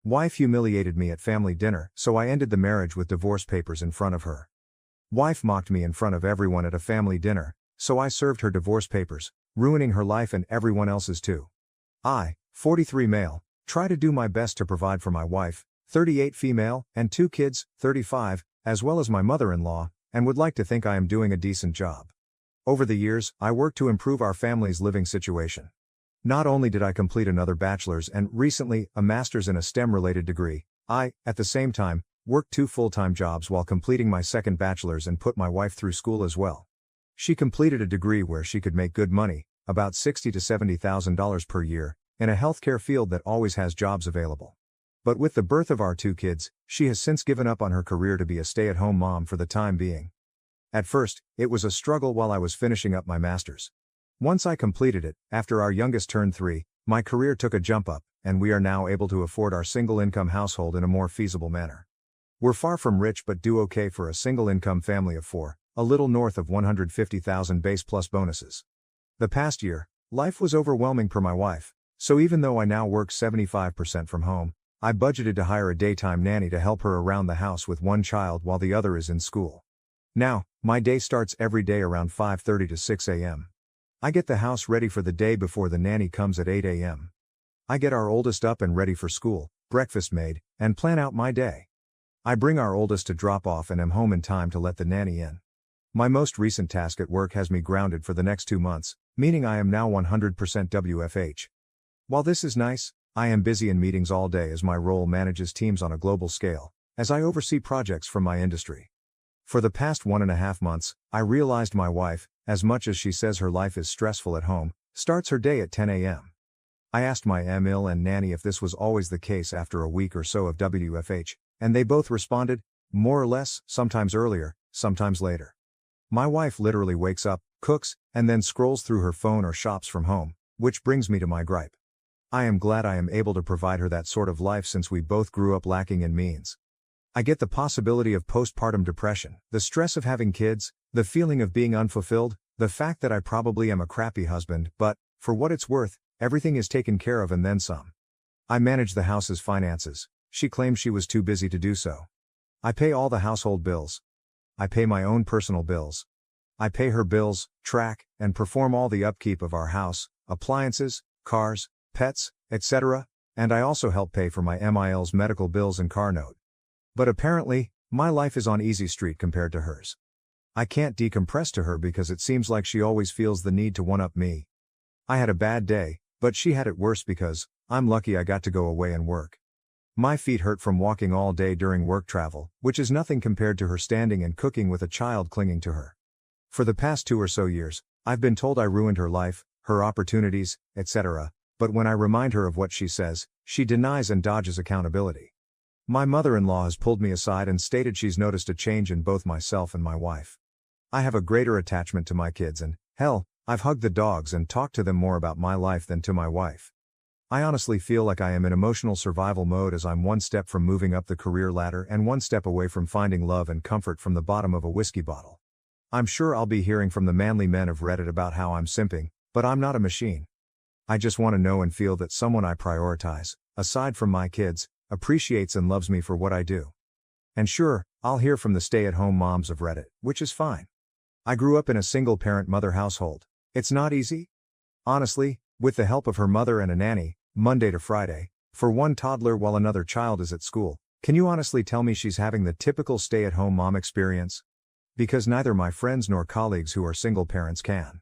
Wife humiliated me at family dinner, so I ended the marriage with divorce papers in front of her. Wife mocked me in front of everyone at a family dinner, so I served her divorce papers, ruining her life and everyone else's too. I, 43 male, try to do my best to provide for my wife, 38 female, and 2 kids, 35, as well as my mother-in-law, and would like to think I am doing a decent job. Over the years, I worked to improve our family's living situation. Not only did I complete another bachelor's and, recently, a master's in a STEM-related degree, I, at the same time, worked 2 full-time jobs while completing my second bachelor's and put my wife through school as well. She completed a degree where she could make good money, about $60,000 to $70,000 per year, in a healthcare field that always has jobs available. But with the birth of our 2 kids, she has since given up on her career to be a stay-at-home mom for the time being. At first, it was a struggle while I was finishing up my master's. Once I completed it, after our youngest turned 3, my career took a jump up, and we are now able to afford our single-income household in a more feasible manner. We're far from rich but do okay for a single-income family of 4, a little north of $150,000 base plus bonuses. The past year, life was overwhelming per my wife, so even though I now work 75% from home, I budgeted to hire a daytime nanny to help her around the house with one child while the other is in school. Now, my day starts every day around 5:30 to 6 a.m. I get the house ready for the day before the nanny comes at 8 a.m. I get our oldest up and ready for school, breakfast made, and plan out my day. I bring our oldest to drop off and am home in time to let the nanny in. My most recent task at work has me grounded for the next 2 months, meaning I am now 100% WFH. While this is nice, I am busy in meetings all day as my role manages teams on a global scale, as I oversee projects from my industry. For the past 1.5 months, I realized my wife, as much as she says her life is stressful at home, starts her day at 10 a.m. I asked my ML and nanny if this was always the case after a week or so of WFH, and they both responded, more or less, sometimes earlier, sometimes later. My wife literally wakes up, cooks, and then scrolls through her phone or shops from home, which brings me to my gripe. I am glad I am able to provide her that sort of life since we both grew up lacking in means. I get the possibility of postpartum depression, the stress of having kids, the feeling of being unfulfilled, the fact that I probably am a crappy husband, but, for what it's worth, everything is taken care of and then some. I manage the house's finances. She claims she was too busy to do so. I pay all the household bills. I pay my own personal bills. I pay her bills, track, and perform all the upkeep of our house, appliances, cars, pets, etc., and I also help pay for my MIL's medical bills and car note. But apparently, my life is on easy street compared to hers. I can't decompress to her because it seems like she always feels the need to one-up me. I had a bad day, but she had it worse because, I'm lucky I got to go away and work. My feet hurt from walking all day during work travel, which is nothing compared to her standing and cooking with a child clinging to her. For the past 2 or so years, I've been told I ruined her life, her opportunities, etc., but when I remind her of what she says, she denies and dodges accountability. My mother-in-law has pulled me aside and stated she's noticed a change in both myself and my wife. I have a greater attachment to my kids and, hell, I've hugged the dogs and talked to them more about my life than to my wife. I honestly feel like I am in emotional survival mode as I'm 1 step from moving up the career ladder and 1 step away from finding love and comfort from the bottom of a whiskey bottle. I'm sure I'll be hearing from the manly men of Reddit about how I'm simping, but I'm not a machine. I just want to know and feel that someone I prioritize, aside from my kids, appreciates and loves me for what I do. And sure, I'll hear from the stay-at-home moms of Reddit, which is fine. I grew up in a single-parent mother household. It's not easy. Honestly, with the help of her mother and a nanny, Monday to Friday, for one toddler while another child is at school, can you honestly tell me she's having the typical stay-at-home mom experience? Because neither my friends nor colleagues who are single parents can.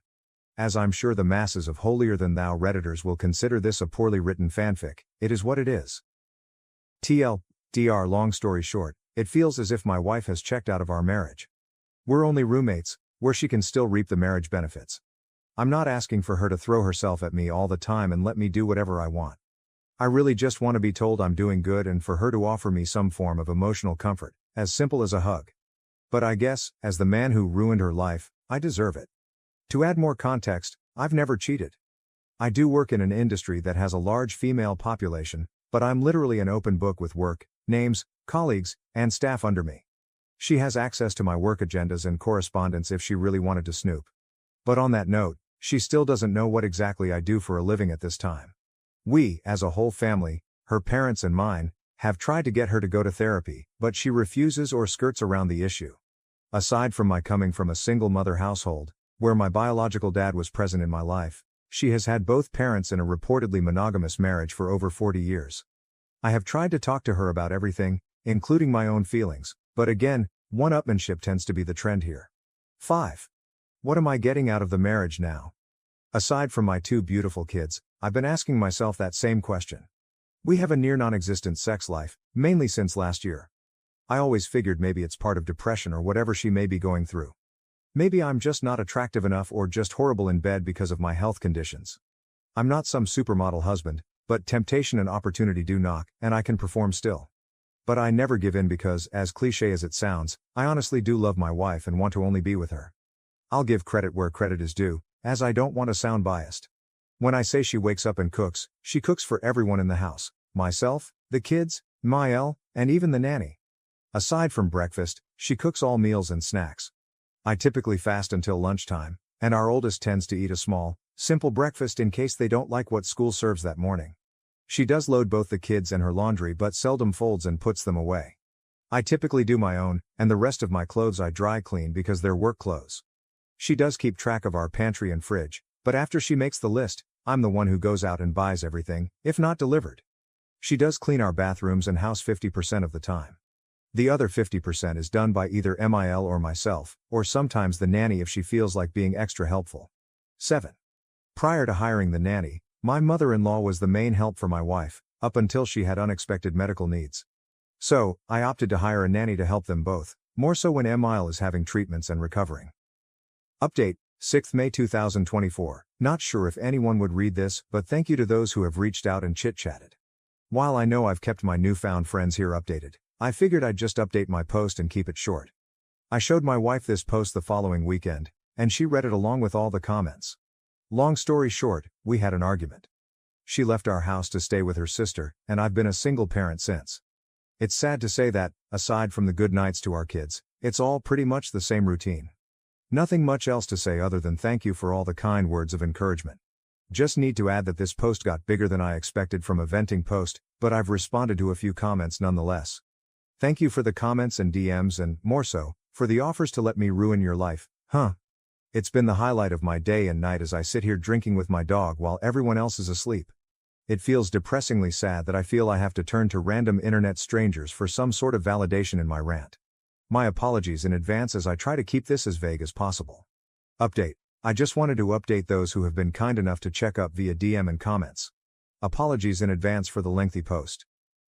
As I'm sure the masses of holier-than-thou Redditors will consider this a poorly written fanfic, it is what it is. TLDR, long story short, it feels as if my wife has checked out of our marriage. We're only roommates, where she can still reap the marriage benefits. I'm not asking for her to throw herself at me all the time and let me do whatever I want. I really just want to be told I'm doing good and for her to offer me some form of emotional comfort, as simple as a hug. But I guess, as the man who ruined her life, I deserve it. To add more context, I've never cheated. I do work in an industry that has a large female population, but I'm literally an open book with work, names, colleagues, and staff under me. She has access to my work agendas and correspondence if she really wanted to snoop. But on that note, she still doesn't know what exactly I do for a living at this time. We, as a whole family, her parents and mine, Have tried to get her to go to therapy, but she refuses or skirts around the issue. Aside from my coming from a single mother household, where my biological dad was present in my life, she has had both parents in a reportedly monogamous marriage for over 40 years. I have tried to talk to her about everything, including my own feelings, but again, one-upmanship tends to be the trend here. 5. What am I getting out of the marriage now? Aside from my 2 beautiful kids, I've been asking myself that same question. We have a near non-existent sex life, mainly since last year. I always figured maybe it's part of depression or whatever she may be going through. Maybe I'm just not attractive enough or just horrible in bed because of my health conditions. I'm not some supermodel husband, but temptation and opportunity do knock, and I can perform still. But I never give in because, as cliche as it sounds, I honestly do love my wife and want to only be with her. I'll give credit where credit is due, as I don't want to sound biased. When I say she wakes up and cooks, she cooks for everyone in the house, myself, the kids, Mael, and even the nanny. Aside from breakfast, she cooks all meals and snacks. I typically fast until lunchtime, and our oldest tends to eat a small, simple breakfast in case they don't like what school serves that morning. She does load both the kids and her laundry but seldom folds and puts them away. I typically do my own, and the rest of my clothes I dry clean because they're work clothes. She does keep track of our pantry and fridge, but after she makes the list, I'm the one who goes out and buys everything, if not delivered. She does clean our bathrooms and house 50% of the time. The other 50% is done by either Mil or myself, or sometimes the nanny if she feels like being extra helpful. 7. Prior to hiring the nanny, my mother-in-law was the main help for my wife, up until she had unexpected medical needs. So, I opted to hire a nanny to help them both, more so when Mil is having treatments and recovering. Update, 6th May 2024. Not sure if anyone would read this, but thank you to those who have reached out and chit-chatted. While I know I've kept my newfound friends here updated, I figured I'd just update my post and keep it short. I showed my wife this post the following weekend, and she read it along with all the comments. Long story short, we had an argument. She left our house to stay with her sister, and I've been a single parent since. It's sad to say that, aside from the good nights to our kids, it's all pretty much the same routine. Nothing much else to say other than thank you for all the kind words of encouragement. Just need to add that this post got bigger than I expected from a venting post, but I've responded to a few comments nonetheless. Thank you for the comments and DMs and, more so, for the offers to let me ruin your life, huh? It's been the highlight of my day and night as I sit here drinking with my dog while everyone else is asleep. It feels depressingly sad that I feel I have to turn to random internet strangers for some sort of validation in my rant. My apologies in advance as I try to keep this as vague as possible. Update. I just wanted to update those who have been kind enough to check up via DM and comments. Apologies in advance for the lengthy post.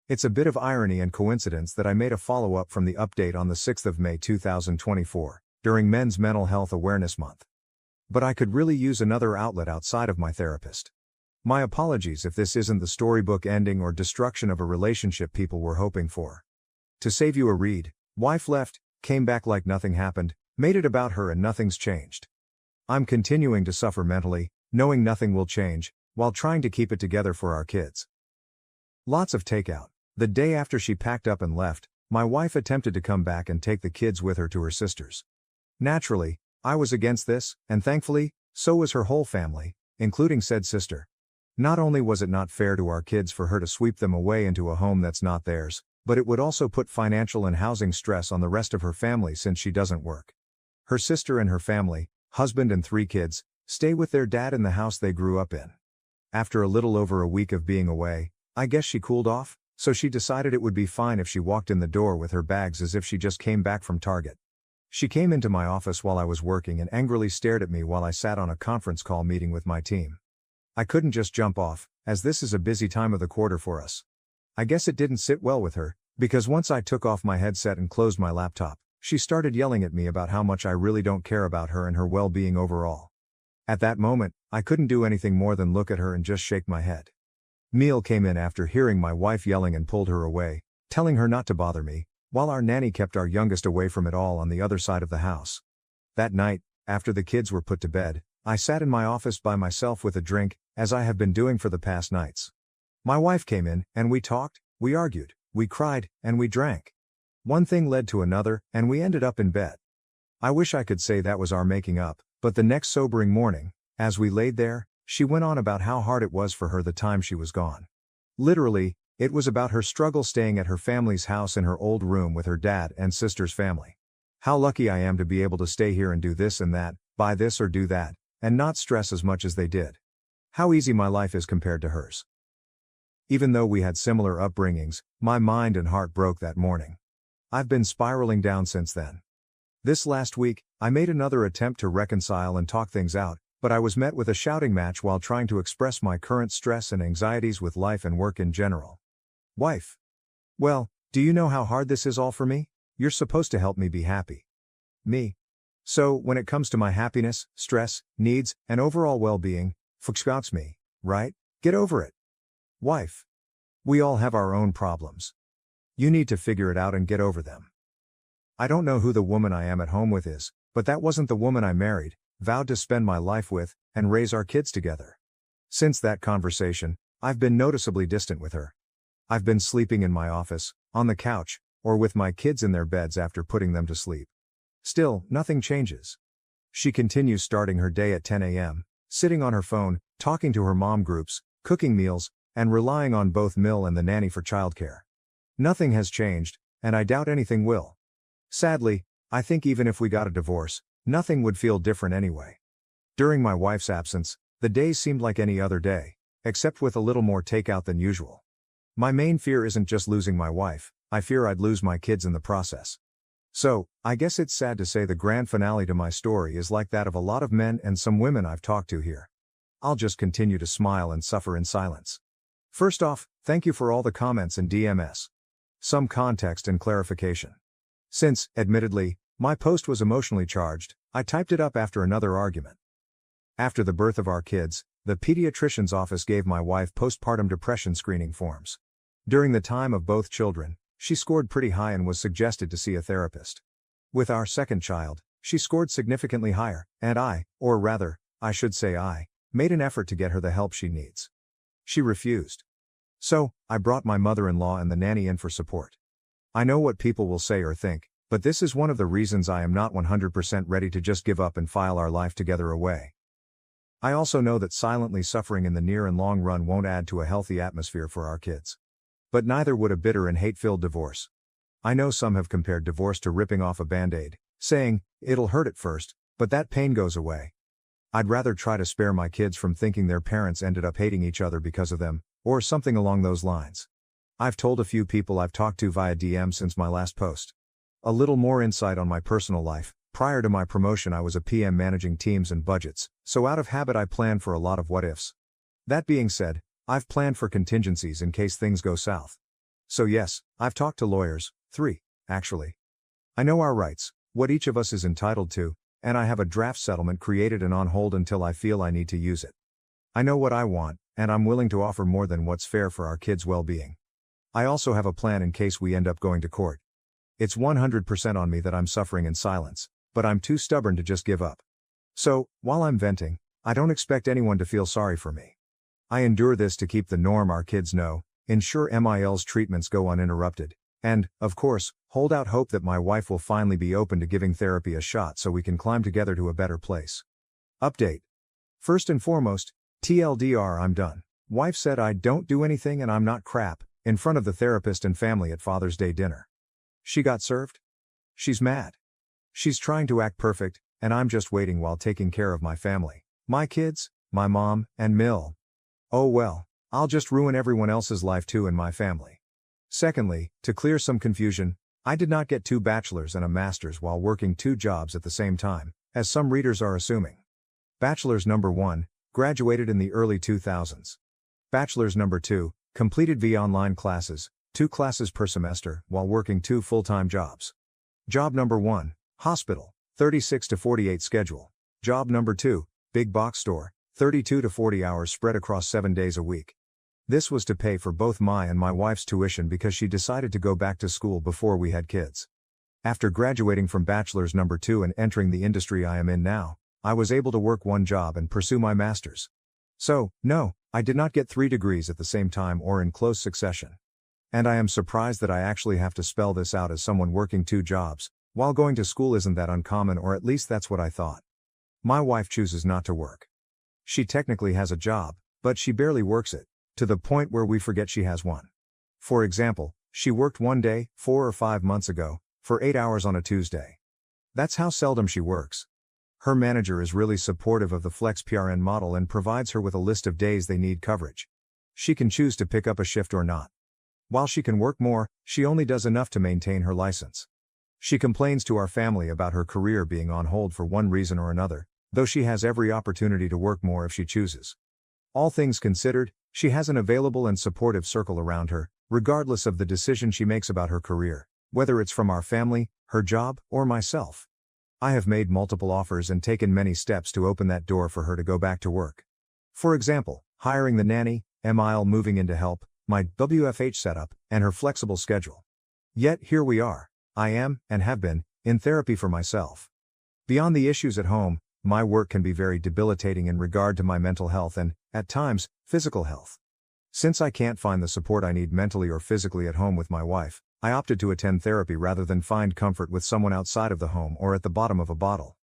It's a bit of irony and coincidence that I made a follow-up from the update on the 6th of May 2024, during Men's Mental Health Awareness Month. But I could really use another outlet outside of my therapist. My apologies if this isn't the storybook ending or destruction of a relationship people were hoping for. To save you a read, wife left, came back like nothing happened, made it about her and nothing's changed. I'm continuing to suffer mentally, knowing nothing will change, while trying to keep it together for our kids. Lots of takeout. The day after she packed up and left, my wife attempted to come back and take the kids with her to her sister's. Naturally, I was against this, and thankfully, so was her whole family, including said sister. Not only was it not fair to our kids for her to sweep them away into a home that's not theirs, but it would also put financial and housing stress on the rest of her family since she doesn't work. Her sister and her family, husband and 3 kids, stay with their dad in the house they grew up in. After a little over a week of being away, I guess she cooled off, so she decided it would be fine if she walked in the door with her bags as if she just came back from Target. She came into my office while I was working and angrily stared at me while I sat on a conference call meeting with my team. I couldn't just jump off, as this is a busy time of the quarter for us. I guess it didn't sit well with her, because once I took off my headset and closed my laptop, she started yelling at me about how much I really don't care about her and her well-being overall. At that moment, I couldn't do anything more than look at her and just shake my head. Neil came in after hearing my wife yelling and pulled her away, telling her not to bother me, while our nanny kept our youngest away from it all on the other side of the house. That night, after the kids were put to bed, I sat in my office by myself with a drink, as I have been doing for the past nights. My wife came in, and we talked, we argued, we cried, and we drank. One thing led to another, and we ended up in bed. I wish I could say that was our making up, but the next sobering morning, as we laid there, she went on about how hard it was for her the time she was gone. Literally, It was about her struggle staying at her family's house in her old room with her dad and sister's family. How lucky I am to be able to stay here and do this and that, buy this or do that, and not stress as much as they did. How easy my life is compared to hers. Even though we had similar upbringings, my mind and heart broke that morning. I've been spiraling down since then. This last week, I made another attempt to reconcile and talk things out, but I was met with a shouting match while trying to express my current stress and anxieties with life and work in general. Wife. Well, do you know how hard this is all for me? You're supposed to help me be happy. Me. So, when it comes to my happiness, stress, needs, and overall well-being, fucks me, right? Get over it. Wife. We all have our own problems. You need to figure it out and get over them. I don't know who the woman I am at home with is, but that wasn't the woman I married, vowed to spend my life with, and raise our kids together. Since that conversation, I've been noticeably distant with her. I've been sleeping in my office, on the couch, or with my kids in their beds after putting them to sleep. Still, nothing changes. She continues starting her day at 10 a.m., sitting on her phone, talking to her mom groups, cooking meals, and relying on both Mill and the nanny for childcare. Nothing has changed, and I doubt anything will. Sadly, I think even if we got a divorce, nothing would feel different anyway. During my wife's absence, the days seemed like any other day, except with a little more takeout than usual. My main fear isn't just losing my wife, I fear I'd lose my kids in the process. So, I guess it's sad to say the grand finale to my story is like that of a lot of men and some women I've talked to here. I'll just continue to smile and suffer in silence. First off, thank you for all the comments and DMs. Some context and clarification. Since, admittedly, my post was emotionally charged, I typed it up after another argument. After the birth of our kids, the pediatrician's office gave my wife postpartum depression screening forms. During the time of both children, she scored pretty high and was suggested to see a therapist. With our second child, she scored significantly higher, and I should say I, made an effort to get her the help she needs. She refused. So, I brought my mother-in-law and the nanny in for support. I know what people will say or think, but this is one of the reasons I am not 100% ready to just give up and file our life together away. I also know that silently suffering in the near and long run won't add to a healthy atmosphere for our kids. But neither would a bitter and hate-filled divorce. I know some have compared divorce to ripping off a band-aid, saying, it'll hurt at first, but that pain goes away. I'd rather try to spare my kids from thinking their parents ended up hating each other because of them, or something along those lines. I've told a few people I've talked to via DM since my last post. A little more insight on my personal life. Prior to my promotion I was a PM managing teams and budgets, so out of habit I plan for a lot of what-ifs. That being said, I've planned for contingencies in case things go south. So yes, I've talked to lawyers, 3, actually. I know our rights, what each of us is entitled to, and I have a draft settlement created and on hold until I feel I need to use it. I know what I want, and I'm willing to offer more than what's fair for our kids' well-being. I also have a plan in case we end up going to court. It's 100% on me that I'm suffering in silence, but I'm too stubborn to just give up. So, while I'm venting, I don't expect anyone to feel sorry for me. I endure this to keep the norm our kids know, ensure MIL's treatments go uninterrupted, and, of course, hold out hope that my wife will finally be open to giving therapy a shot so we can climb together to a better place. Update. First and foremost, TLDR, I'm done. Wife said I don't do anything and I'm not crap, in front of the therapist and family at Father's Day dinner. She got served? She's mad. She's trying to act perfect, and I'm just waiting while taking care of my family, my kids, my mom, and Mill. Oh well, I'll just ruin everyone else's life too in my family. Secondly, to clear some confusion, I did not get 2 bachelor's and a master's while working 2 jobs at the same time, as some readers are assuming. Bachelor's number 1, graduated in the early 2000s. Bachelor's number 2, completed via online classes, 2 classes per semester, while working 2 full-time jobs. Job number 1, hospital, 36 to 48 schedule. Job number 2, big box store, 32 to 40 hours spread across 7 days a week. This was to pay for both my and my wife's tuition because she decided to go back to school before we had kids. After graduating from bachelor's number 2 and entering the industry I am in now, I was able to work 1 job and pursue my master's. So, no, I did not get 3 degrees at the same time or in close succession. And I am surprised that I actually have to spell this out as someone working 2 jobs, while going to school isn't that uncommon, or at least that's what I thought. My wife chooses not to work. She technically has a job, but she barely works it, to the point where we forget she has one. For example, she worked one day, 4 or 5 months ago, for 8 hours on a Tuesday. That's how seldom she works. Her manager is really supportive of the Flex PRN model and provides her with a list of days they need coverage. She can choose to pick up a shift or not. While she can work more, she only does enough to maintain her license. She complains to our family about her career being on hold for one reason or another, though she has every opportunity to work more if she chooses. All things considered, she has an available and supportive circle around her, regardless of the decision she makes about her career, whether it's from our family, her job, or myself. I have made multiple offers and taken many steps to open that door for her to go back to work. For example, hiring the nanny, Emile moving in to help, my WFH setup, and her flexible schedule. Yet here we are. I am, and have been, in therapy for myself. Beyond the issues at home, my work can be very debilitating in regard to my mental health and, at times, physical health. Since I can't find the support I need mentally or physically at home with my wife, I opted to attend therapy rather than find comfort with someone outside of the home or at the bottom of a bottle.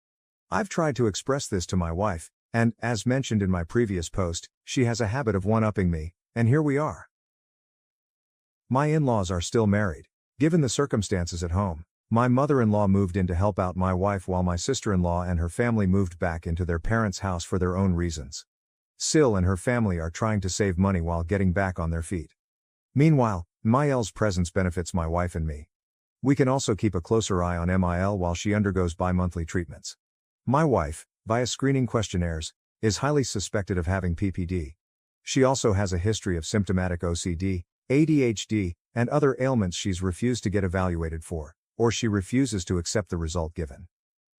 I've tried to express this to my wife, and, as mentioned in my previous post, she has a habit of one-upping me, and here we are. My in-laws are still married. Given the circumstances at home, my mother-in-law moved in to help out my wife while my sister-in-law and her family moved back into their parents' house for their own reasons. Sil and her family are trying to save money while getting back on their feet. Meanwhile, Mael's presence benefits my wife and me. We can also keep a closer eye on Mil while she undergoes bi-monthly treatments. My wife, via screening questionnaires, is highly suspected of having PPD. She also has a history of symptomatic OCD, ADHD, and other ailments she's refused to get evaluated for, or she refuses to accept the result given.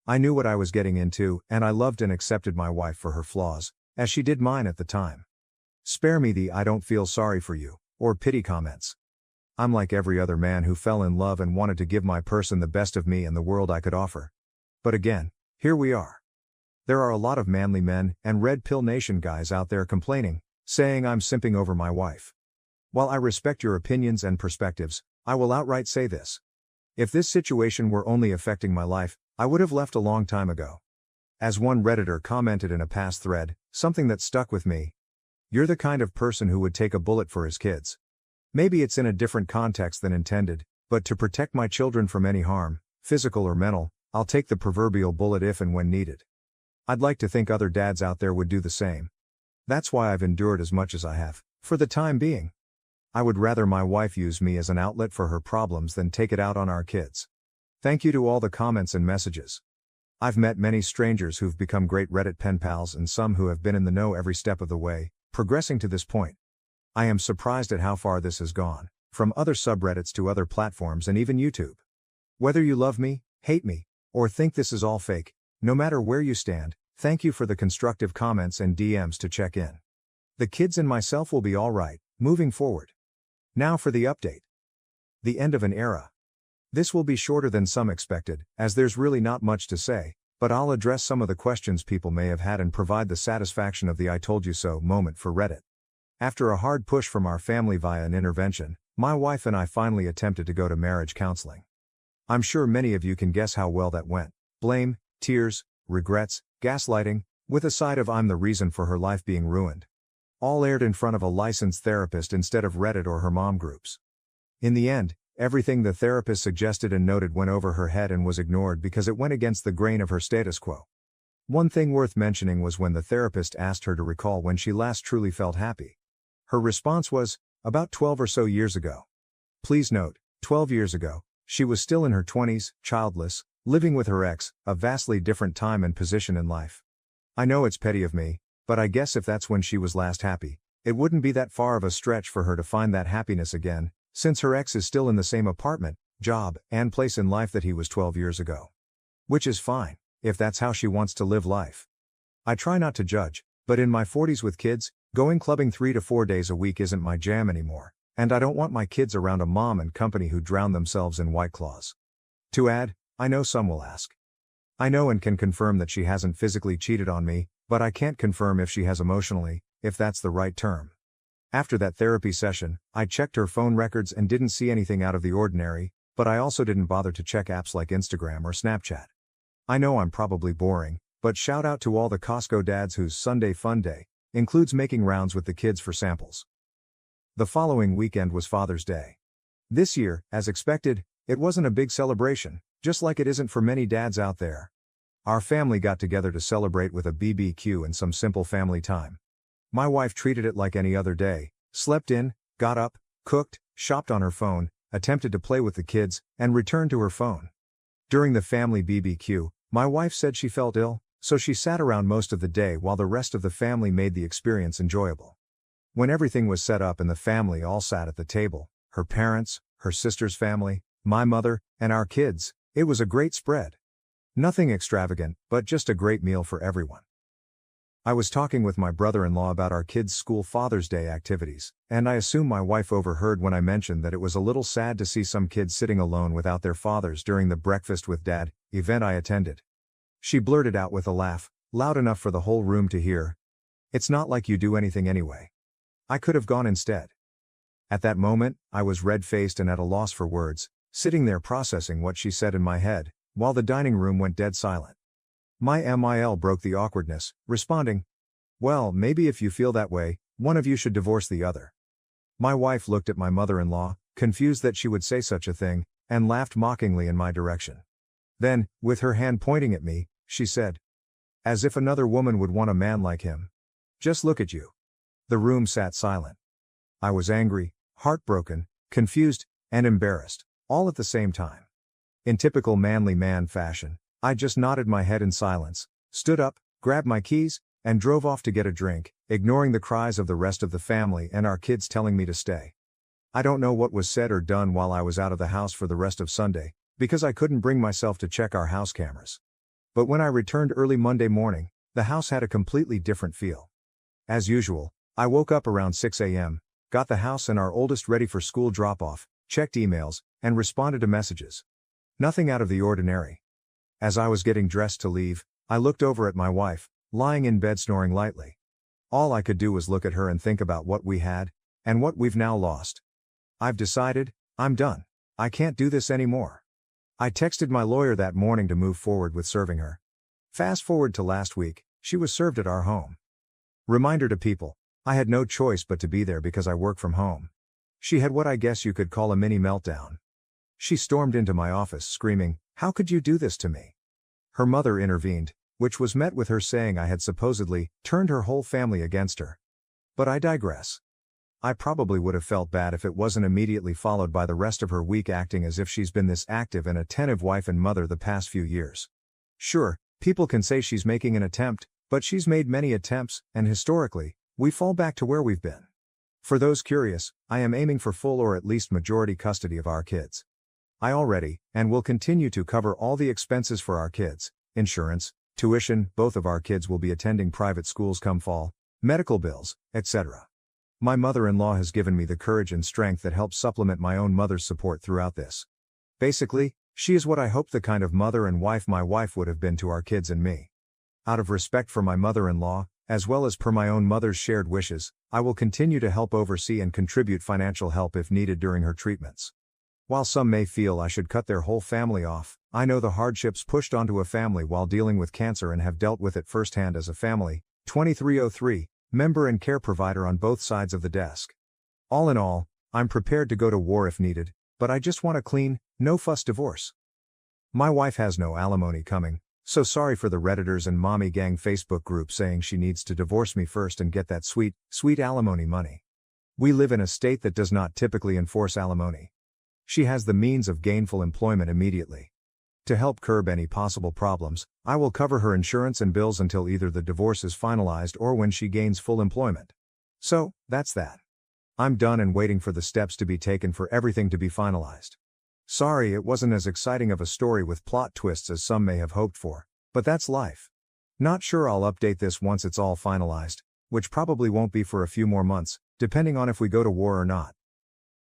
I knew what I was getting into, and I loved and accepted my wife for her flaws, as she did mine at the time. Spare me the "I don't feel sorry for you," or pity comments. I'm like every other man who fell in love and wanted to give my person the best of me and the world I could offer. But again, here we are. There are a lot of manly men and Red Pill Nation guys out there complaining, saying I'm simping over my wife. While I respect your opinions and perspectives, I will outright say this. If this situation were only affecting my life, I would have left a long time ago. As one Redditor commented in a past thread, something that stuck with me. You're the kind of person who would take a bullet for his kids. Maybe it's in a different context than intended, but to protect my children from any harm, physical or mental, I'll take the proverbial bullet if and when needed. I'd like to think other dads out there would do the same. That's why I've endured as much as I have, for the time being. I would rather my wife use me as an outlet for her problems than take it out on our kids. Thank you to all the comments and messages. I've met many strangers who've become great Reddit pen pals and some who have been in the know every step of the way, progressing to this point. I am surprised at how far this has gone, from other subreddits to other platforms and even YouTube. Whether you love me, hate me, or think this is all fake, no matter where you stand, thank you for the constructive comments and DMs to check in. The kids and myself will be alright, moving forward. Now for the update. The end of an era. This will be shorter than some expected, as there's really not much to say, but I'll address some of the questions people may have had and provide the satisfaction of the "I told you so" moment for Reddit. After a hard push from our family via an intervention, my wife and I finally attempted to go to marriage counseling. I'm sure many of you can guess how well that went. Blame, tears, regrets, gaslighting, with a side of "I'm the reason for her life being ruined." All aired in front of a licensed therapist instead of Reddit or her mom groups. In the end, everything the therapist suggested and noted went over her head and was ignored because it went against the grain of her status quo. One thing worth mentioning was when the therapist asked her to recall when she last truly felt happy. Her response was, about 12 or so years ago. Please note, 12 years ago, she was still in her 20s, childless, living with her ex, a vastly different time and position in life. I know it's petty of me, but I guess if that's when she was last happy, it wouldn't be that far of a stretch for her to find that happiness again, since her ex is still in the same apartment, job, and place in life that he was 12 years ago. Which is fine, if that's how she wants to live life. I try not to judge, but in my 40s with kids, going clubbing 3 to 4 days a week isn't my jam anymore, and I don't want my kids around a mom and company who drown themselves in White Claws. To add, I know some will ask. I know and can confirm that she hasn't physically cheated on me, but I can't confirm if she has emotionally, if that's the right term. After that therapy session, I checked her phone records and didn't see anything out of the ordinary, but I also didn't bother to check apps like Instagram or Snapchat. I know I'm probably boring, but shout out to all the Costco dads whose Sunday fun day includes making rounds with the kids for samples. The following weekend was Father's Day. This year, as expected, it wasn't a big celebration, just like it isn't for many dads out there. Our family got together to celebrate with a BBQ and some simple family time. My wife treated it like any other day, slept in, got up, cooked, shopped on her phone, attempted to play with the kids, and returned to her phone. During the family BBQ, my wife said she felt ill, so she sat around most of the day while the rest of the family made the experience enjoyable. When everything was set up and the family all sat at the table, her parents, her sister's family, my mother, and our kids, it was a great spread. Nothing extravagant, but just a great meal for everyone. I was talking with my brother-in-law about our kids' school Father's Day activities, and I assume my wife overheard when I mentioned that it was a little sad to see some kids sitting alone without their fathers during the Breakfast with Dad event I attended. She blurted out with a laugh, loud enough for the whole room to hear, "It's not like you do anything anyway." I could have gone instead. At that moment, I was red-faced and at a loss for words, sitting there processing what she said in my head, while the dining room went dead silent. My MIL broke the awkwardness, responding, "Well, maybe if you feel that way, one of you should divorce the other." My wife looked at my mother-in-law, confused that she would say such a thing, and laughed mockingly in my direction. Then, with her hand pointing at me, she said, "As if another woman would want a man like him. Just look at you." The room sat silent. I was angry, heartbroken, confused, and embarrassed, all at the same time. In typical manly man fashion, I just nodded my head in silence, stood up, grabbed my keys, and drove off to get a drink, ignoring the cries of the rest of the family and our kids telling me to stay. I don't know what was said or done while I was out of the house for the rest of Sunday, because I couldn't bring myself to check our house cameras. But when I returned early Monday morning, the house had a completely different feel. As usual, I woke up around 6 a.m., got the house and our oldest ready for school drop-off, checked emails, and responded to messages. Nothing out of the ordinary. As I was getting dressed to leave, I looked over at my wife, lying in bed snoring lightly. All I could do was look at her and think about what we had, and what we've now lost. I've decided, I'm done. I can't do this anymore. I texted my lawyer that morning to move forward with serving her. Fast forward to last week, she was served at our home. Reminder to people, I had no choice but to be there because I work from home. She had what I guess you could call a mini meltdown. She stormed into my office screaming, "How could you do this to me?" Her mother intervened, which was met with her saying I had supposedly turned her whole family against her. But I digress. I probably would have felt bad if it wasn't immediately followed by the rest of her week acting as if she's been this active and attentive wife and mother the past few years. Sure, people can say she's making an attempt, but she's made many attempts, and historically, we fall back to where we've been. For those curious, I am aiming for full or at least majority custody of our kids. I already, and will continue to cover all the expenses for our kids, insurance, tuition, both of our kids will be attending private schools come fall, medical bills, etc. My mother-in-law has given me the courage and strength that helps supplement my own mother's support throughout this. Basically, she is what I hoped the kind of mother and wife my wife would have been to our kids and me. Out of respect for my mother-in-law, as well as per my own mother's shared wishes, I will continue to help oversee and contribute financial help if needed during her treatments. While some may feel I should cut their whole family off, I know the hardships pushed onto a family while dealing with cancer and have dealt with it firsthand as a family, 2303, member and care provider on both sides of the desk. All in all, I'm prepared to go to war if needed, but I just want a clean, no-fuss divorce. My wife has no alimony coming, so sorry for the Redditors and Mommy Gang Facebook group saying she needs to divorce me first and get that sweet, sweet alimony money. We live in a state that does not typically enforce alimony. She has the means of gainful employment immediately. To help curb any possible problems, I will cover her insurance and bills until either the divorce is finalized or when she gains full employment. So, that's that. I'm done and waiting for the steps to be taken for everything to be finalized. Sorry it wasn't as exciting of a story with plot twists as some may have hoped for, but that's life. Not sure I'll update this once it's all finalized, which probably won't be for a few more months, depending on if we go to war or not.